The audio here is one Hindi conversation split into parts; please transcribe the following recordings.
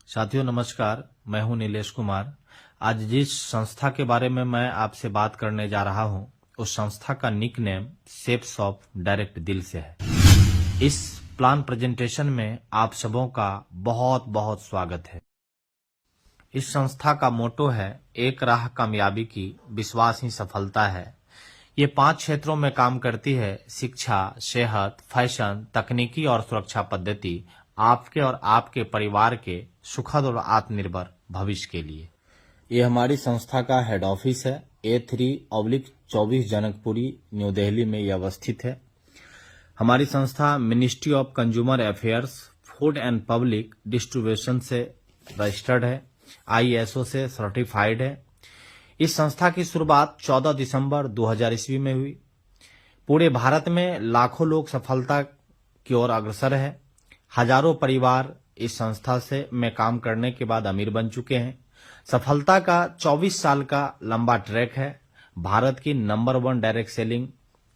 साथियों नमस्कार, मैं हूं नीलेश कुमार। आज जिस संस्था के बारे में मैं आपसे बात करने जा रहा हूं, उस संस्था का nickname shapes of direct दिल से है। इस प्लान प्रेजेंटेशन में आप सबों का बहुत बहुत स्वागत है। इस संस्था का मोटो है, एक राह कामयाबी की, विश्वास ही सफलता है। ये 5 क्षेत्रों में काम करती है: शिक्षा, सेहत, फैशन, तकनीकी और सुरक्षा पद्धति, आपके और आपके परिवार के सुखद और आत्मनिर्भर भविष्य के लिए। ये हमारी संस्था का हेड ऑफिस है। A3/24 जनकपुरी, न्यू दिल्ली में ये अवस्थित है। हमारी संस्था ministry of consumer affairs, food and public distribution से रजिस्टर्ड है, ISO से सर्टिफाइड है। इस संस्था की शुरुआत 14 दिसंबर 2000 ईस्वी में हुई। पूरे भारत में लाखों लोग सफलता की ओर अग्रसर है। हजारों परिवार इस संस्था से में काम करने के बाद अमीर बन चुके हैं। सफलता का 24 साल का लंबा ट्रैक है। भारत की नंबर 1 डायरेक्ट सेलिंग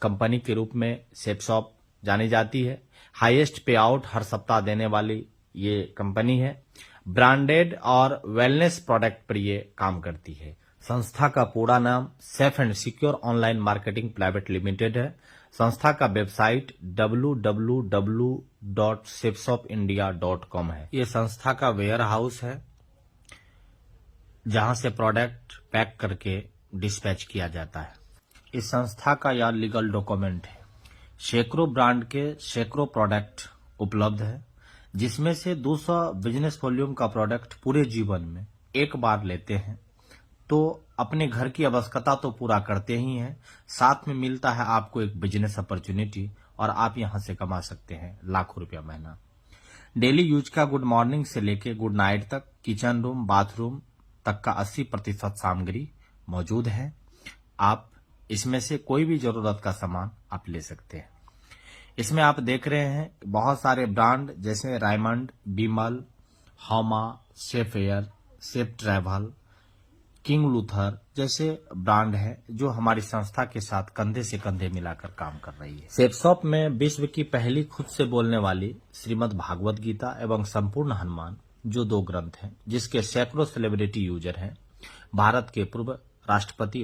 कंपनी के रूप में शेप्सॉप जानी जाती है। हाईएस्ट पे आउट हर सप्ताह देने वाली ये कंपनी है। ब्रांडेड और वेलनेस प्रोडक्ट पर ये काम करती है। संस्था का पूरा नाम safe and secure online marketing private limited है। संस्था का वेबसाइट www.shapesoffindia.com है। ये संस्था का वेयर हाउस है, जहां से प्रोडक्ट पैक करके डिस्पैच किया जाता है। इस संस्था का यह लीगल डॉक्यूमेंट है। सैकड़ों ब्रांड के सैकड़ों प्रोडक्ट उपलब्ध है, जिसमें से 200 बिजनेस वॉल्यूम का प्रोडक्ट पूरे जीवन में एक बार लेते हैं तो अपने घर की आवश्यकता तो पूरा करते ही हैं, साथ में मिलता है आपको एक बिजनेस अपॉर्चुनिटी और आप यहां से कमा सकते हैं लाखों रुपया महीना। डेली यूज का गुड मॉर्निंग से लेके गुड नाइट तक किचन रूम, बाथरूम तक का 80% सामग्री मौजूद है। आप इसमें से कोई भी जरूरत का सामान आप ले सकते हैं। इसमें आप देख रहे हैं बहुत सारे ब्रांड जैसे रायमंड, बिमल, होमा, safe air, safe travel, king Luther जैसे ब्रांड है, जो हमारी संस्था के साथ कंधे से कंधे मिलाकर काम कर रही है। शेप्सॉप में विश्व की पहली खुद से बोलने वाली श्रीमद् भागवत गीता एवं संपूर्ण हनुमान, जो 2 ग्रंथ हैं, जिसके सैकड़ों सेलिब्रिटी यूजर हैं। भारत के पूर्व राष्ट्रपति,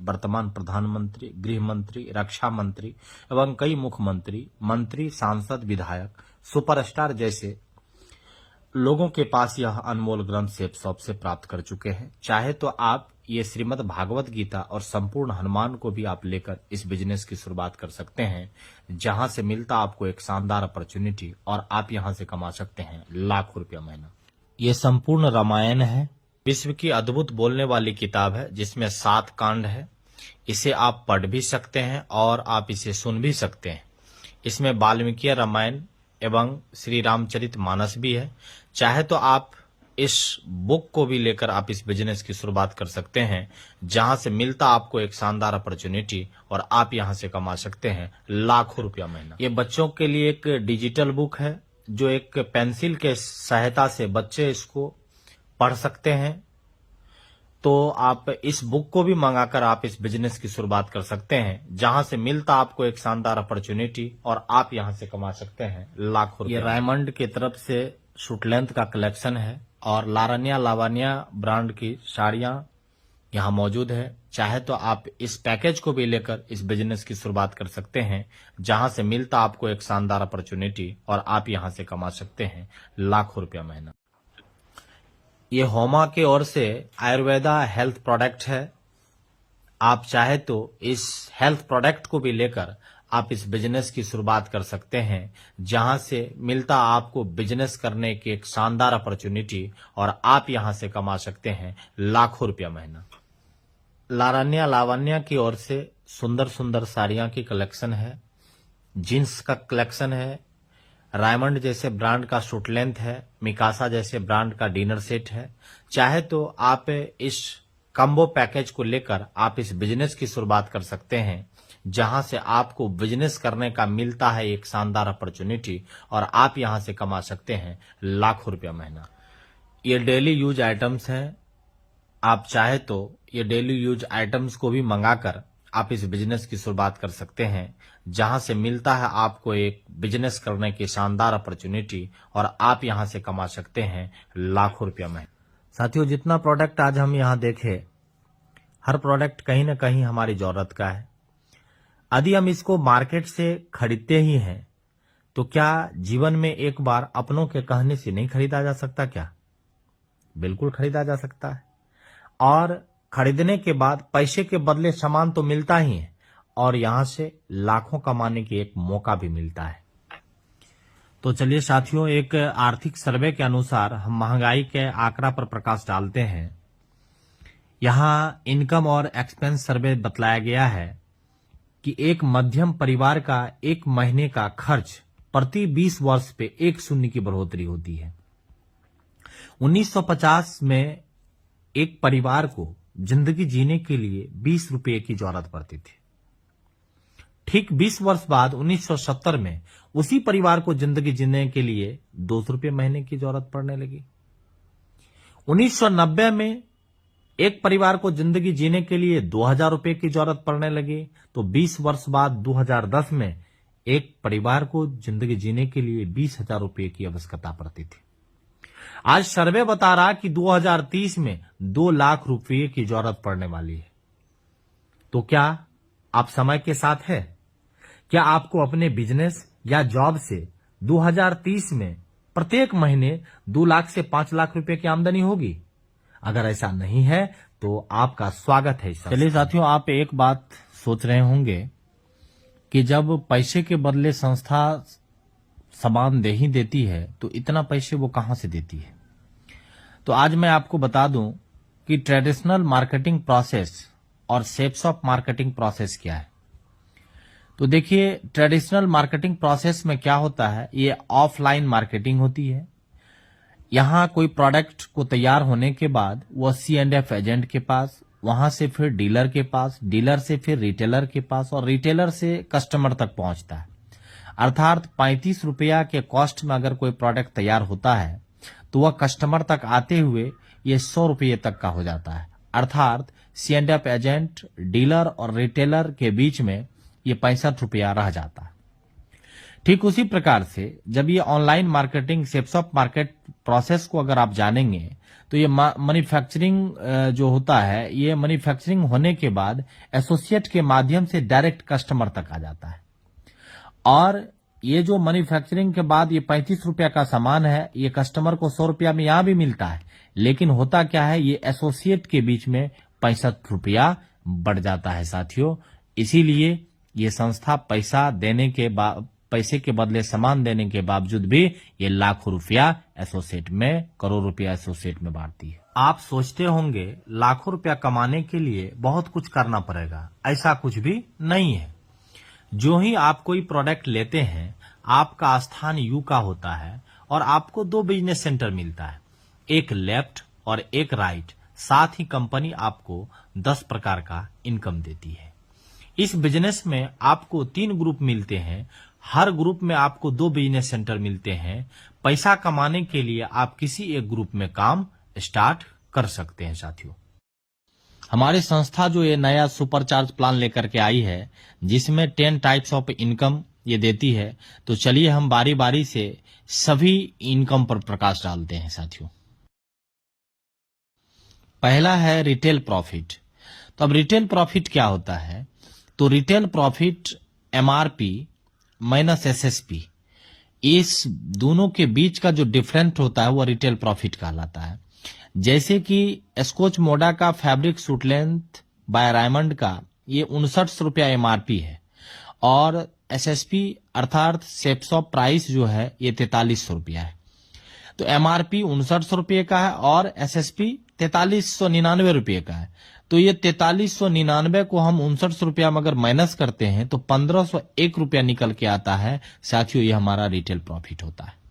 वर्तमान प्रधानमंत्री, गृह मंत्री, रक्षा मंत्री एवं कई मुख्यमंत्री, मंत्री, सांसद, विधायक, सुपरस्टार जैसे लोगों के पास यह अनमोल ग्रंथ शेप्सॉप से प्राप्त कर चुके हैं। चाहे तो आप ये श्रीमद् भागवत गीता और संपूर्ण हनुमान को भी आप लेकर इस बिजनेस की शुरुआत कर सकते हैं, जहां से मिलता आपको एक शानदार अपॉर्चुनिटी और आप यहां से कमा सकते हैं लाखों रुपया महीना। ये संपूर्ण रामायण है, विश्व की अद्भुत बोलने वाली किताब है, जिसमें 7 कांड है। इसे आप पढ़ भी सकते हैं और आप इसे सुन भी सकते हैं। इसमें वाल्मीकि रामायण एवं श्री रामचरित मानस भी है। चाहे तो आप इस बुक को भी लेकर आप इस बिजनेस की शुरुआत कर सकते हैं, जहां से मिलता आपको एक शानदार अपॉर्चुनिटी और आप यहां से कमा सकते हैं लाखों रुपया महीना। ये बच्चों के लिए एक डिजिटल बुक है, जो एक पेंसिल के सहायता से बच्चे इसको पढ़ सकते हैं। तो आप इस बुक को भी मंगाकर आप इस बिजनेस की शुरुआत कर सकते हैं, जहां से मिलता आपको एक शानदार अपॉर्चुनिटी और आप यहां से कमा सकते हैं लाखों रुपया। ये रायमंड की तरफ से सूट लेंथ का कलेक्शन है और लावण्या ब्रांड की साड़ियां यहां मौजूद है। चाहे तो आप इस पैकेज को भी लेकर इस बिजनेस की शुरुआत कर सकते हैं, जहां से मिलता आपको एक शानदार अपॉर्चुनिटी और आप यहां से कमा सकते हैं लाखों रुपया महीना। ये होमा की ओर से आयुर्वेदा हेल्थ प्रोडक्ट है। आप चाहे तो इस हेल्थ प्रोडक्ट को भी लेकर आप इस बिजनेस की शुरुआत कर सकते हैं, जहां से मिलता आपको बिजनेस करने की एक शानदार अपॉर्चुनिटी और आप यहां से कमा सकते हैं लाखों रुपया महीना। लावण्या की ओर से सुंदर सुंदर साड़ियां की कलेक्शन है, जीन्स का कलेक्शन है, रायमंड जैसे ब्रांड का सूट लेंथ है, मिकासा जैसे ब्रांड का डिनर सेट है। चाहे तो आप इस कम्बो पैकेज को लेकर आप इस बिजनेस की शुरुआत कर सकते हैं, जहां से आपको बिजनेस करने का मिलता है एक शानदार अपॉर्चुनिटी और आप यहां से कमा सकते हैं लाखों रुपया महीना। ये डेली यूज आइटम्स हैं। आप चाहे तो ये डेली यूज आइटम्स को भी मंगाकर आप इस बिजनेस की शुरुआत कर सकते हैं, जहां से मिलता है आपको एक बिजनेस करने की शानदार अपॉर्चुनिटी और आप यहां से कमा सकते हैं लाखों रुपया में। साथियों, जितना प्रोडक्ट आज हम यहां देखे, हर प्रोडक्ट कहीं ना कहीं हमारी जरूरत का है। यदि हम इसको मार्केट से खरीदते ही हैं तो क्या जीवन में एक बार अपनों के कहने से नहीं खरीदा जा सकता क्या? बिल्कुल खरीदा जा सकता है, और खरीदने के बाद पैसे के बदले सामान तो मिलता ही है और यहां से लाखों कमाने की एक मौका भी मिलता है। तो चलिए साथियों, एक आर्थिक सर्वे के अनुसार हम महंगाई के आंकड़ा पर प्रकाश डालते हैं। यहां इनकम और एक्सपेंस सर्वे बतलाया गया है कि एक मध्यम परिवार का एक महीने का खर्च प्रति 20 वर्ष पे 1 शून्य की बढ़ोतरी होती है। 1950 में एक परिवार को जिंदगी जीने के लिए 20 रुपये की जरूरत पड़ती थी। ठीक 20 वर्ष बाद 1970 में उसी परिवार को जिंदगी जीने के लिए 200 रुपये महीने की जरूरत पड़ने लगी। 1990 में एक परिवार को जिंदगी जीने के लिए 2000 रुपये की जरूरत पड़ने लगी। तो 20 वर्ष बाद 2010 में एक परिवार को जिंदगी जीने के लिए 20,000 रुपये की आवश्यकता पड़ती थी। आज सर्वे बता रहा कि 2030 में 2 लाख रुपये की जरूरत पड़ने वाली है। तो क्या आप समय के साथ है? क्या आपको अपने बिजनेस या जॉब से 2030 में प्रत्येक महीने 2 लाख से 5 लाख रुपए की आमदनी होगी? अगर ऐसा नहीं है तो आपका स्वागत है। चलिए साथियों, आप एक बात सोच रहे होंगे कि जब पैसे के बदले संस्था सामान दे ही देती है तो इतना पैसे वो कहां से देती है? तो आज मैं आपको बता दूं कि ट्रेडिशनल मार्केटिंग प्रोसेस और शेप्स ऑफ मार्केटिंग प्रोसेस क्या है। तो देखिए, ट्रेडिशनल मार्केटिंग प्रोसेस में क्या होता है, ये ऑफलाइन मार्केटिंग होती है। यहां कोई प्रोडक्ट को तैयार होने के बाद वो C&F एजेंट के पास, वहां से फिर डीलर के पास, डीलर से फिर रिटेलर के पास और रिटेलर से कस्टमर तक पहुंचता है। अर्थात 35 रुपया के कॉस्ट में अगर कोई प्रोडक्ट तैयार होता है तो वह कस्टमर तक आते हुए ये 100 रुपये तक का हो जाता है। अर्थात C&F एजेंट, डीलर और रिटेलर के बीच में ये 65 रुपया रह जाता है। ठीक उसी प्रकार से जब ये online marketing shapes of market process को अगर आप जानेंगे तो ये मैन्युफैक्चरिंग जो होता है, ये मैन्युफैक्चरिंग होने के बाद एसोसिएट के माध्यम से डायरेक्ट कस्टमर तक आ जाता है। और ये जो मैन्युफैक्चरिंग के बाद ये 35 रुपया का सामान है, ये कस्टमर को 100 रुपया में यहां भी मिलता है, लेकिन होता क्या है, ये एसोसिएट के बीच में 65 रुपया बढ़ जाता है साथियों। इसीलिए ये संस्था पैसे के बदले सामान देने के बावजूद भी ये लाखों रुपया एसोसिएट में, करोड़ रुपया एसोसिएट में बांटती है। आप सोचते होंगे लाखों रुपया कमाने के लिए बहुत कुछ करना पड़ेगा, ऐसा कुछ भी नहीं है। जो ही आप कोई प्रोडक्ट लेते हैं, आपका स्थान यू का होता है और आपको 2 बिजनेस सेंटर मिलता है, एक लेफ्ट और एक राइट। साथ ही कंपनी आपको 10 प्रकार का इनकम देती है। इस बिजनेस में आपको 3 ग्रुप मिलते हैं, हर ग्रुप में आपको 2 बिजनेस सेंटर मिलते हैं। पैसा कमाने के लिए आप किसी एक ग्रुप में काम स्टार्ट कर सकते हैं साथियों। हमारी संस्था जो ये नया सुपरचार्ज प्लान लेकर के आई है, जिसमें 10 टाइप्स ऑफ इनकम ये देती है, तो चलिए हम बारी बारी से सभी इनकम पर प्रकाश डालते हैं साथियों। पहला है रिटेल प्रॉफिट। तो अब रिटेल प्रॉफिट क्या होता है? तो retail profit MRP minus SSP, इस दोनों के बीच का जो डिफरेंट होता है वो रिटेल प्रॉफिट कहलाता है। जैसे कि स्कॉच मोडा का fabric suit length bye Raymond का ये 59 रुपया MRP है और SSP अर्थात शेप्स ऑफ प्राइस जो है ये 4300 रुपया है। तो MRP 5900 रुपये का है और SSP 4399 रुपये का है। तो ये 4399 को हम 59 रुपया में अगर माइनस करते हैं तो 1501 रुपया निकल के आता है साथियों। ये हमारा रिटेल प्रॉफिट होता है।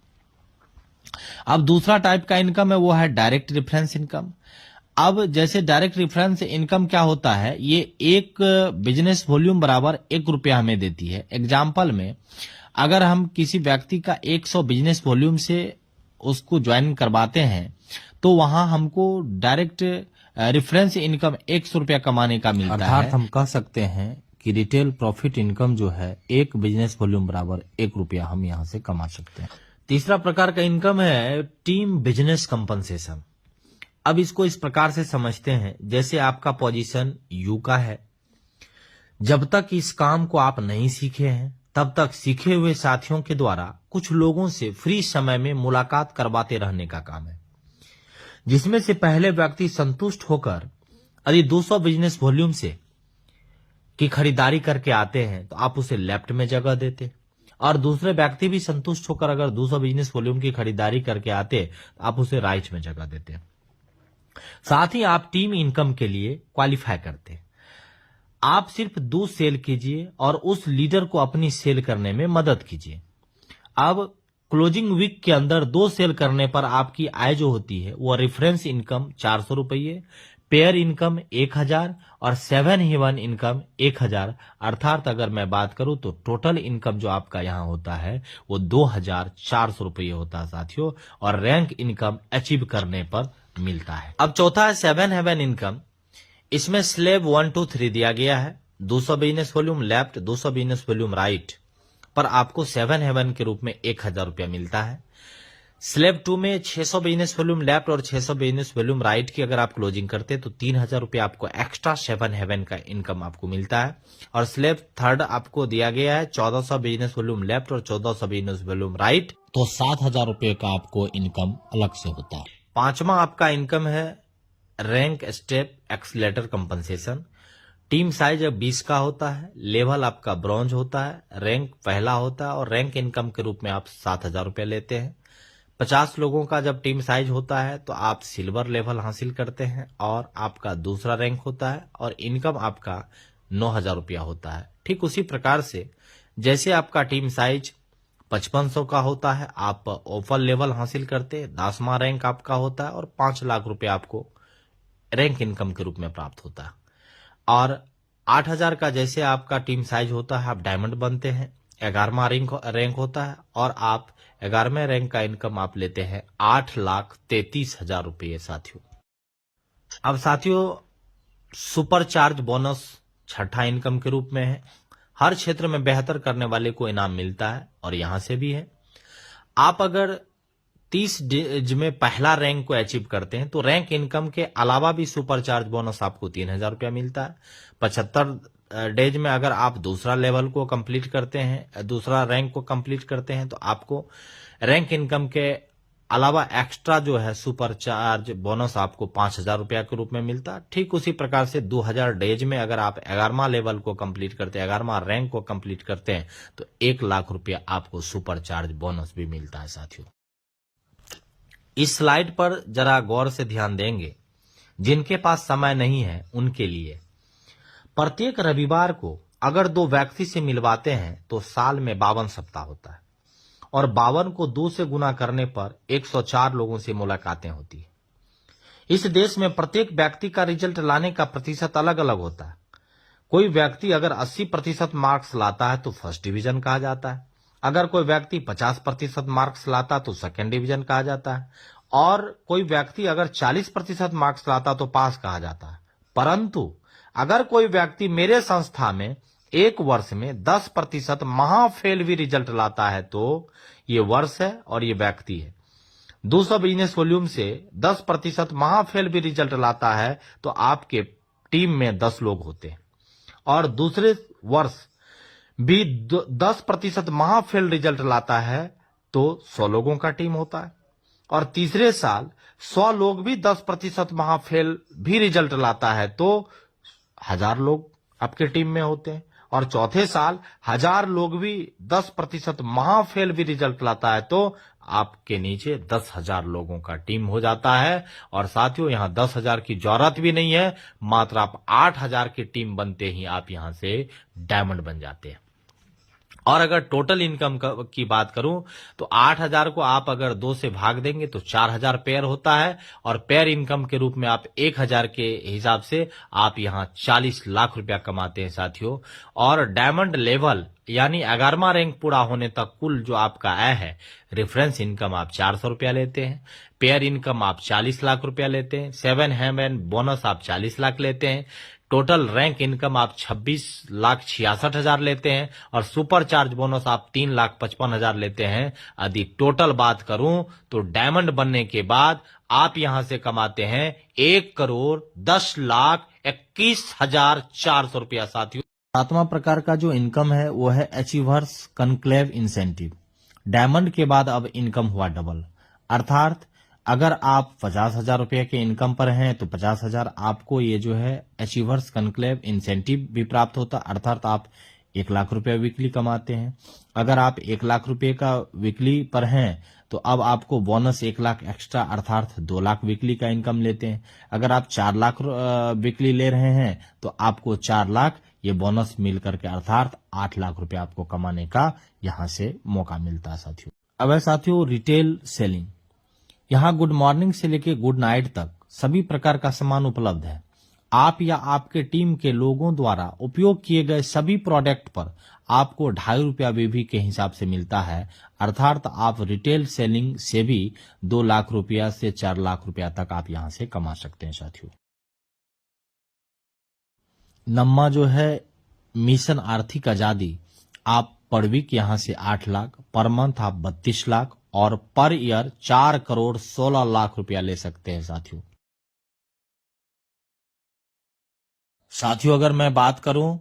अब दूसरा टाइप का इनकम है वो है डायरेक्ट रेफरेंस इनकम। अब जैसे डायरेक्ट रेफरेंस इनकम क्या होता है, ये एक बिजनेस वॉल्यूम बराबर 1 रुपया हमें देती है। एग्जाम्पल में अगर हम किसी व्यक्ति का 100 बिजनेस वॉल्यूम से उसको ज्वाइन करवाते हैं तो वहां हमको डायरेक्ट रेफरेंस इनकम 100 रुपया कमाने का मिलता है। अर्थात हम कह सकते हैं कि रिटेल प्रॉफिट इनकम जो है एक बिजनेस वॉल्यूम बराबर 1 रुपया हम यहां से कमा सकते हैं। तीसरा प्रकार का इनकम है टीम बिजनेस कंपनसेशन। अब इसको इस प्रकार से समझते हैं, जैसे आपका पोजीशन यू का है, जब तक इस काम को आप नहीं सीखे हैं तब तक सीखे हुए साथियों के द्वारा कुछ लोगों से फ्री समय में मुलाकात करवाते रहने का काम है, जिसमें से पहले व्यक्ति संतुष्ट होकर यदि 200 बिजनेस वॉल्यूम से की खरीदारी करके आते हैं तो आप उसे लेफ्ट में जगह देते, और दूसरे व्यक्ति भी संतुष्ट होकर अगर 200 बिजनेस वॉल्यूम की खरीदारी करके आते तो आप उसे राइट में जगह देते। साथ ही आप टीम इनकम के लिए क्वालिफाई करते। आप सिर्फ 2 सेल कीजिए और उस लीडर को अपनी सेल करने में मदद कीजिए। अब क्लोजिंग वीक के अंदर 2 सेल करने पर आपकी आय जो होती है वो रेफरेंस इनकम 400 रुपये, पेयर इनकम 1000 और 7 हेवन इनकम 1000, अर्थात अगर मैं बात करूं तो टोटल इनकम जो आपका यहां होता है वो 2400 रुपये होता है साथियों, और रैंक इनकम अचीव करने पर मिलता है। अब चौथा है 7 हेवन इनकम। इसमें स्लेब 1 2 3 दिया गया है, 200 business volume left, 200 business volume right पर आपको 7 हेवन के रूप में 1000 रुपया मिलता है। स्लेब 2 में 600 बिजनेस वॉल्यूम लेफ्ट और 600 बिजनेस वॉल्यूम राइट की अगर आप क्लोजिंग करते हैं तो 3000 रुपया आपको एक्स्ट्रा 7 हेवन का इनकम आपको मिलता है। और स्लेब 3 आपको दिया गया है 1400 बिजनेस वॉल्यूम लेफ्ट और 1400 बिजनेस वॉल्यूम राइट, तो 7000 रुपये का आपको इनकम अलग से होता है। पांचवा आपका इनकम है rank step accelerator compensation. Team size 20 का होता है, लेवल आपका ब्रॉन्ज होता है, रैंक पहला होता है और रैंक इनकम के रूप में आप 7000 रुपया लेते हैं। 50 लोगों का जब टीम साइज होता है तो आप सिल्वर लेवल हासिल करते हैं और आपका दूसरा रैंक होता है और इनकम आपका 9000 रुपया होता है। ठीक उसी प्रकार से जैसे आपका टीम साइज 5500 का होता है, आप ओपन लेवल हासिल करते, 10वां रैंक आपका होता है और 5 लाख रुपया आपको रैंक इनकम के रूप में प्राप्त होता है। और 8000 का जैसे आपका टीम साइज होता है आप डायमंड बनते हैं, 11वां रैंक होता है और आप 11वें रैंक का इनकम आप लेते हैं 8,33,000 रुपये साथियों। अब साथियों सुपर चार्ज बोनस छठा इनकम के रूप में है। हर क्षेत्र में बेहतर करने वाले को इनाम मिलता है और यहां से भी है। आप अगर 30 डेज में पहला रैंक को अचीव करते हैं तो रैंक इनकम के अलावा भी सुपर चार्ज बोनस आपको 3000 रुपया मिलता है। 75 डेज में अगर आप दूसरा लेवल को कंप्लीट करते हैं, दूसरा रैंक को कंप्लीट करते हैं तो आपको रैंक इनकम के अलावा एक्स्ट्रा जो है सुपर चार्ज बोनस आपको 5000 रुपया के रूप में मिलता है। ठीक उसी प्रकार से 2000 डेज में अगर आप 11वां लेवल को कंप्लीट करते हैं, 11वां रैंक को कंप्लीट करते हैं तो 1 लाख रुपया आपको सुपर चार्ज बोनस भी मिलता है साथियों। इस स्लाइड पर जरा गौर से ध्यान देंगे, जिनके पास समय नहीं है उनके लिए प्रत्येक रविवार को अगर 2 व्यक्ति से मिलवाते हैं तो साल में 52 सप्ताह होता है और 52 को 2 से गुना करने पर 104 लोगों से मुलाकातें होती है। इस देश में प्रत्येक व्यक्ति का रिजल्ट लाने का प्रतिशत अलग अलग होता है। कोई व्यक्ति अगर 80% मार्क्स लाता है तो फर्स्ट डिवीजन कहा जाता है, अगर कोई व्यक्ति 50% मार्क्स लाता तो सेकेंड डिवीजन कहा जाता है, और कोई व्यक्ति अगर 40% मार्क्स लाता तो पास कहा जाता है। परंतु अगर कोई व्यक्ति मेरे संस्था में 1 वर्ष में 10% महाफेल भी रिजल्ट लाता है तो ये वर्ष है और ये व्यक्ति है। 200 बिजनेस वॉल्यूम से 10% महाफेल भी रिजल्ट लाता है तो आपके टीम में 10 लोग होते हैं, और दूसरे वर्ष भी 10% महाफेल रिजल्ट लाता है तो 100 लोगों का टीम होता है, और तीसरे साल 100 लोग भी 10% महाफेल भी रिजल्ट लाता है तो 1000 लोग आपके टीम में होते हैं, और चौथे साल 1000 लोग भी 10% महाफेल भी रिजल्ट लाता है तो आपके नीचे 10,000 लोगों का टीम हो जाता है। और साथियों यहाँ 10,000 की जरूरत भी नहीं है, मात्र आप 8,000 की टीम बनते ही आप यहां से डायमंड बन जाते हैं। और अगर टोटल इनकम की बात करूं तो 8,000 को आप अगर 2 से भाग देंगे तो 4,000 पेयर होता है, और पेयर इनकम के रूप में आप 1,000 के हिसाब से आप यहां 40 लाख रुपया कमाते हैं साथियों। और डायमंड लेवल यानी 11वां रैंक पूरा होने तक कुल जो आपका आय है, रेफरेंस इनकम आप 400 रुपया लेते हैं, पेयर इनकम आप 40 लाख रुपया लेते हैं, 7 हेवन बोनस आप 40 लाख लेते हैं, टोटल रैंक इनकम आप 26,66,000 लेते हैं और सुपर चार्ज बोनस आप 3,55,000 लेते हैं। यदि टोटल बात करूं तो डायमंड बनने के बाद आप यहां से कमाते हैं 1,10,21,400 रुपया। साथियों, सातवां प्रकार का जो इनकम है वो है अचीवर्स कनक्लेव इंसेंटिव। डायमंड के बाद अब इनकम हुआ डबल, अर्थात अगर आप 50,000 रुपये के इनकम पर हैं तो 50,000 आपको ये जो है अचीवर्स कनक्लेव इंसेंटिव भी प्राप्त होता, अर्थात आप 1,00,000 रुपया वीकली कमाते हैं। अगर आप 1,00,000 रुपये का वीकली पर हैं तो अब आपको बोनस 1,00,000 एक्स्ट्रा अर्थात 2,00,000 वीकली का इनकम लेते हैं। अगर आप 4,00,000 वीकली ले रहे हैं तो आपको 4,00,000 ये बोनस मिल करके अर्थात 8,00,000 रुपया आपको कमाने का यहां से मौका मिलता है। साथियों, अब है साथियों रिटेल सेलिंग। यहाँ गुड मॉर्निंग से लेकर गुड नाइट तक सभी प्रकार का सामान उपलब्ध है। आप या आपके टीम के लोगों द्वारा उपयोग किए गए सभी प्रोडक्ट पर आपको 2.5 रुपया बीबी के हिसाब से मिलता है, अर्थात आप रिटेल सेलिंग से भी 2,00,000 रुपया से 4,00,000 रुपया तक आप यहां से कमा सकते हैं। साथियों, नम्मा जो है मिशन आर्थिक आजादी, आप पर वीक यहां से 8,00,000, पर मंथ आप 32,00,000 और पर ईयर 4,16,00,000 रुपया ले सकते हैं। साथियों, अगर मैं बात करूं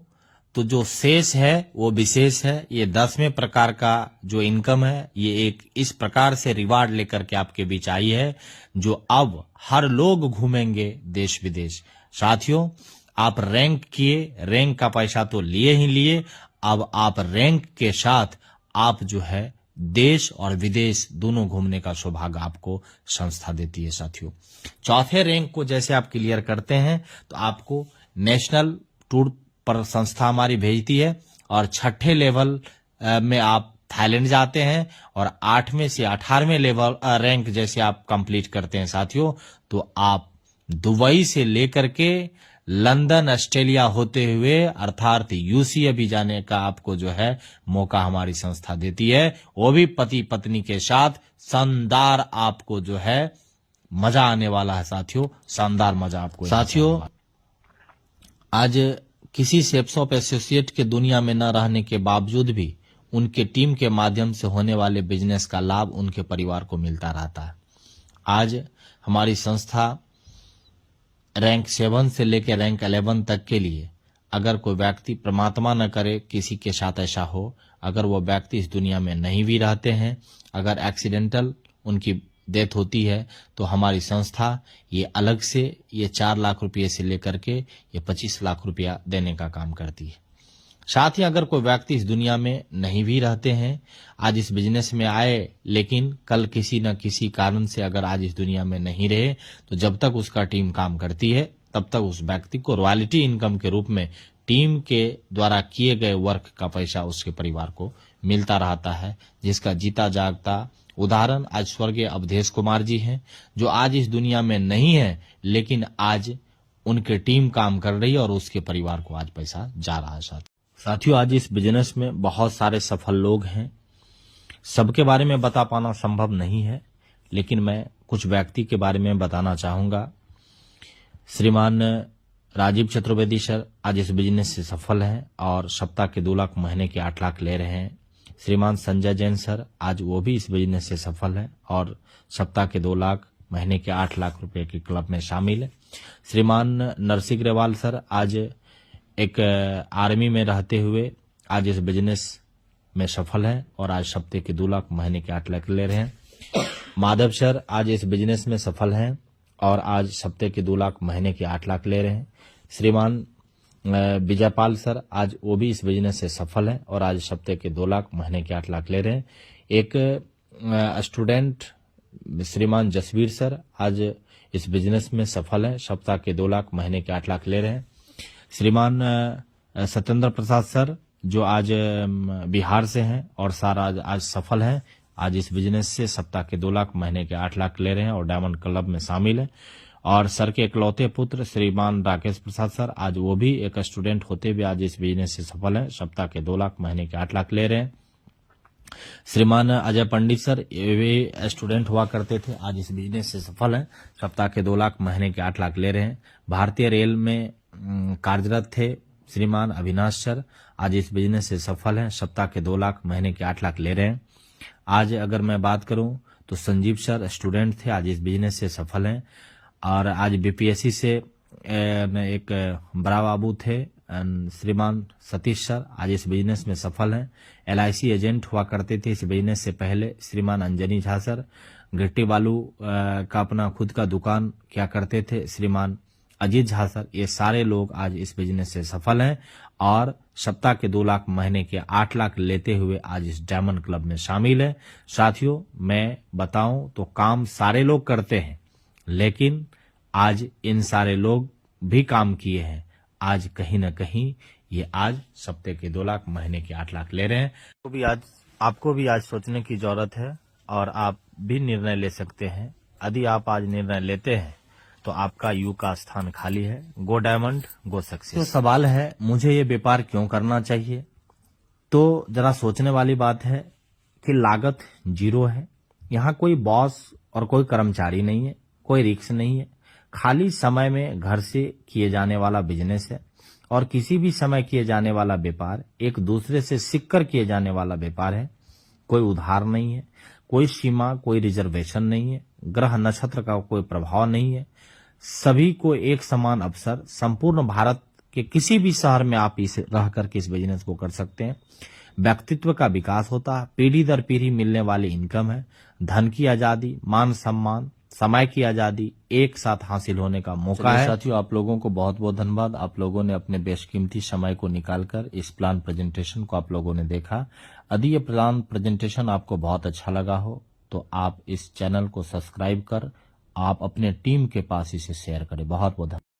तो जो शेष है वो विशेष है। ये 10वें प्रकार का जो इनकम है ये एक इस प्रकार से रिवार्ड लेकर के आपके बीच आई है जो अब हर लोग घूमेंगे देश विदेश। साथियों, आप रैंक किए, रैंक का पैसा तो लिए ही लिए, अब आप रैंक के साथ आप जो है देश और विदेश दोनों घूमने का सौभाग्य आपको संस्था देती है। साथियों, चौथे रैंक को जैसे आप क्लियर करते हैं तो आपको नेशनल टूर पर संस्था हमारी भेजती है और 6ठे लेवल में आप थाईलैंड जाते हैं और 8वें से 18वें लेवल रैंक जैसे आप कंप्लीट करते हैं साथियों तो आप दुबई से लेकर के लंदन ऑस्ट्रेलिया होते हुए अर्थात यूसी अभी जाने का आपको जो है मौका हमारी संस्था देती है, वो भी पति पत्नी के साथ। शानदार आपको जो है मजा आने वाला है साथियों, शानदार मजा आपको। साथियों, आज किसी शेप्स ऑफ एसोसिएट के दुनिया में न रहने के बावजूद भी उनके टीम के माध्यम से होने वाले बिजनेस का लाभ उनके परिवार को मिलता रहता है। आज हमारी संस्था रैंक 7 से लेकर रैंक 11 तक के लिए अगर कोई व्यक्ति, परमात्मा न करे किसी के साथ ऐसा हो, अगर वो व्यक्ति इस दुनिया में नहीं भी रहते हैं, अगर एक्सीडेंटल उनकी डेथ होती है तो हमारी संस्था ये अलग से ये 4,00,000 रुपये से लेकर के ये 25,00,000 रुपया देने का काम करती है। साथ ही अगर कोई व्यक्ति इस दुनिया में नहीं भी रहते हैं, आज इस बिजनेस में आए लेकिन कल किसी न किसी कारण से अगर आज इस दुनिया में नहीं रहे तो जब तक उसका टीम काम करती है तब तक उस व्यक्ति को रॉयल्टी इनकम के रूप में टीम के द्वारा किए गए वर्क का पैसा उसके परिवार को मिलता रहता है, जिसका जीता जागता उदाहरण आज स्वर्गीय अवधेश कुमार जी हैं जो आज इस दुनिया में नहीं है लेकिन आज उनकी टीम काम कर रही है और उसके परिवार को आज पैसा जा रहा है। साथियों, आज इस बिजनेस में बहुत सारे सफल लोग हैं, सबके बारे में बता पाना संभव नहीं है, लेकिन मैं कुछ व्यक्ति के बारे में बताना चाहूंगा। श्रीमान राजीव चतुर्वेदी सर आज इस बिजनेस से सफल हैं और सप्ताह के 2,00,000, महीने के 8,00,000 ले रहे हैं। श्रीमान संजय जैन सर आज वो भी इस बिजनेस से सफल है और सप्ताह के 2,00,000, महीने के 8,00,000 रुपए के क्लब में शामिल है। श्रीमान नरसिंह ग्रेवाल सर आज एक आर्मी में रहते हुए आज इस बिजनेस में सफल है और आज सप्ताह के 2,00,000, महीने के 8,00,000 ले रहे हैं। माधव सर आज इस बिजनेस में सफल हैं और आज सप्ताह के 2,00,000, महीने के 8,00,000 ले रहे हैं। श्रीमान विजयपाल सर आज वो भी इस बिजनेस से सफल हैं और आज सप्ताह के 2,00,000, महीने के 8,00,000 ले रहे हैं। एक स्टूडेंट श्रीमान जसवीर सर आज इस बिजनेस में सफल हैं, सप्ताह के 2,00,000, महीने के 8,00,000 ले रहे हैं। श्रीमान सत्येंद्र प्रसाद सर जो आज बिहार से हैं और सर आज सफल हैं, आज इस बिजनेस से सप्ताह के 2,00,000, महीने के 8,00,000 ले रहे हैं और डायमंड क्लब में शामिल है। और सर के इकलौते पुत्र श्रीमान राकेश प्रसाद सर आज वो भी एक स्टूडेंट होते हुए आज इस बिजनेस से सफल हैं, सप्ताह के 2,00,000, महीने के 8,00,000 ले रहे हैं। श्रीमान अजय पंडित सर ये भी स्टूडेंट हुआ करते थे, आज इस बिजनेस से सफल हैं, सप्ताह के 2,00,000, महीने के 8,00,000 ले रहे हैं। भारतीय रेल में कार्यरत थे श्रीमान अविनाश सर, आज इस बिजनेस से सफल हैं। सप्ताह के 2 लाख, महीने के 8 लाख ले रहे हैं। आज अगर मैं बात करूं तो संजीव सर स्टूडेंट थे, आज इस बिजनेस से सफल हैं। और आज बीपीएससी से एक बड़ा बाबू थे श्रीमान सतीश सर, आज इस बिजनेस में सफल हैं। LIC एजेंट हुआ करते थे इस बिजनेस से पहले श्रीमान अंजनी झा सर। गिट्टी बालू का अपना खुद का दुकान क्या करते थे श्रीमान अजीत झा सर। ये सारे लोग आज इस बिजनेस से सफल हैं और सप्ताह के 2 लाख, महीने के 8 लाख लेते हुए आज इस डायमंड क्लब में शामिल है। साथियों, मैं बताऊं तो काम सारे लोग करते हैं, लेकिन आज इन सारे लोग भी काम किए हैं। आज कहीं न कहीं ये आज सप्ताह के 2 लाख, महीने के 8 लाख ले रहे हैं। आपको भी आज सोचने की जरूरत है और आप भी निर्णय ले सकते हैं। यदि आप आज निर्णय लेते हैं तो आपका यू का स्थान खाली है। गो डायमंड, गो सक्सेस। तो सवाल है, मुझे ये व्यापार क्यों करना चाहिए? तो जरा सोचने वाली बात है कि लागत 0 है। यहाँ कोई बॉस और कोई कर्मचारी नहीं है, कोई रिस्क नहीं है। खाली समय में घर से किए जाने वाला बिजनेस है और किसी भी समय किए जाने वाला व्यापार एक दूसरे से सीखकर किए जाने वाला व्यापार है। कोई उधार नहीं है, कोई सीमा, कोई रिजर्वेशन नहीं है, ग्रह नक्षत्र का कोई प्रभाव नहीं है। सभी को एक समान अवसर, संपूर्ण भारत के किसी भी शहर में आप इस रह करके इस बिजनेस को कर सकते हैं। व्यक्तित्व का विकास होता है, पीढ़ी दर पीढ़ी मिलने वाली इनकम है, धन की आजादी, मान सम्मान, समय की आजादी एक साथ हासिल होने का मौका है। साथियों, आप लोगों को बहुत बहुत धन्यवाद। आप लोगों ने अपने बेशकीमती समय को निकालकर इस प्लान प्रेजेंटेशन को आप लोगों ने देखा। यदि ये प्लान प्रेजेंटेशन आपको बहुत अच्छा लगा हो तो आप इस चैनल को सब्सक्राइब कर आप अपने टीम के पास इसे शेयर करें। बहुत बहुत धन्यवाद।